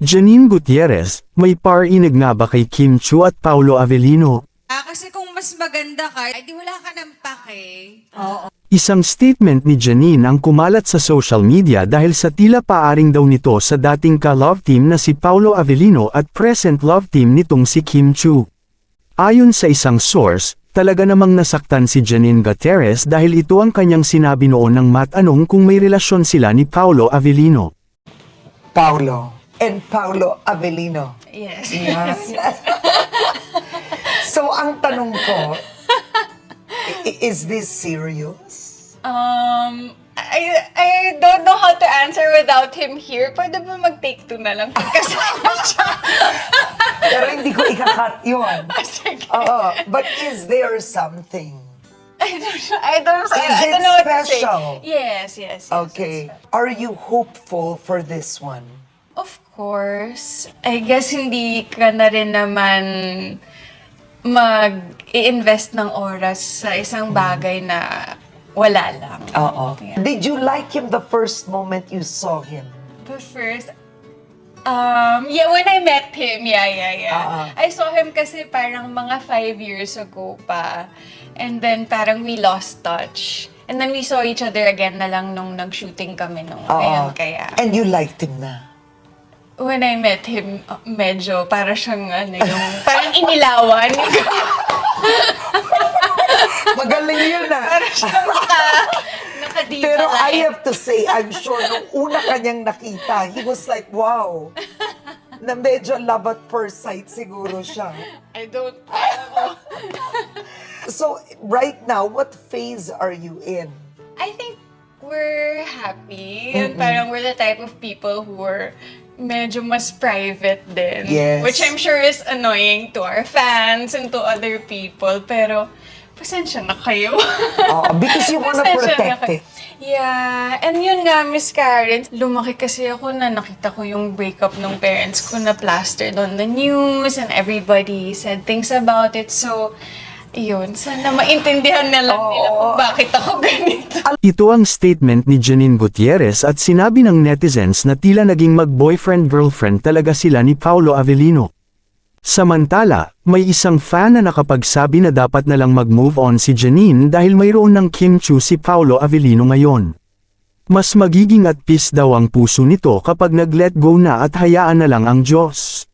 Janine Gutierrez, may par-inig nga ba kay Kim Chiu at Paolo Avellino? Kasi kung mas maganda ka, ay di wala ka ng pake. Oo. Isang statement ni Janine ang kumalat sa social media dahil sa tila paaring daw nito sa dating ka-love team na si Paolo Avellino at present love team nitong si Kim Chiu. Ayon sa isang source, talaga namang nasaktan si Janine Gutierrez dahil ito ang kanyang sinabi noon nang matanong kung may relasyon sila ni Paolo Avellino. Paolo and Paolo Avellino. Yes. Yes. So, ang tanong ko, is this serious? I don't know how to answer without him here. Pwede ba mag-take two na lang? Kasama siya. Pero hindi ko ikakat yun. Sige. Oo, but is there something? I don't it know what to say. special? Yes. Okay. Are you hopeful for this one? Of course. I guess hindi ka na rin naman mag-i-invest ng oras sa isang bagay na wala lang. Oo. Yeah. Did you like him the first moment you saw him? The first, when I met him, yeah. I saw him kasi parang mga 5 years ago pa. And then parang we lost touch. And then we saw each other again na lang nung nag-shooting kami nung ngayon. Kaya, And you liked him na? when I met him, medyo para siyang parang inilawan. Magaling yun ah. Para siyang nakadiva Pero I light. have to say, I'm sure nung una kanyang nakita, he was like, wow. Na medyo love at first sight siguro siya. I don't know. So, right now, what phase are you in? I think we're happy. And parang we're the type of people who are medyo mas private din. Yes. Which I'm sure is annoying to our fans and to other people. Pero, pasensya na kayo. Because you wanna Pasensya na protect kayo. it. Yeah. And yun nga, Miss Karen, lumaki kasi ako na nakita ko yung breakup ng parents ko na plastered on the news and everybody said things about it. So, yun. Sana maintindihan na lang nila kung bakit ako ganito. Ito ang statement ni Janine Gutierrez at sinabi ng netizens na tila naging mag-boyfriend-girlfriend talaga sila ni Paolo Avellino. Samantala, may isang fan na nakapagsabi na dapat na lang mag-move on si Janine dahil mayroon ng Kim Chiu si Paolo Avellino ngayon. Mas magiging at peace daw ang puso nito kapag nag-let go na at hayaan na lang ang Diyos.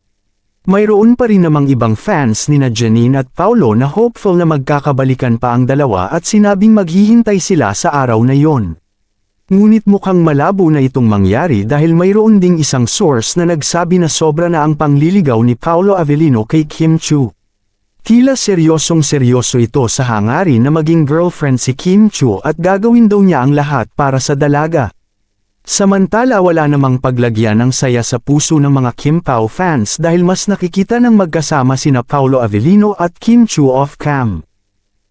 Mayroon pa rin namang ibang fans ni na Janine at Paolo na hopeful na magkakabalikan pa ang dalawa at sinabing maghihintay sila sa araw na yon. Ngunit mukhang malabo na itong mangyari dahil mayroon ding isang source na nagsabi na sobra na ang pangliligaw ni Paolo Avellino kay Kim Chiu. Tila seryosong-seryoso ito sa hangarin na maging girlfriend si Kim Chiu at gagawin daw niya ang lahat para sa dalaga. Samantala wala namang paglagyan ng saya sa puso ng mga Kim Pao fans dahil mas nakikita ng magkasama sina Paolo Avellino at Kim Chiu off-cam.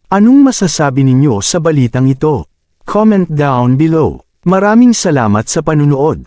Anong masasabi ninyo sa balitang ito? Comment down below. Maraming salamat sa panunood.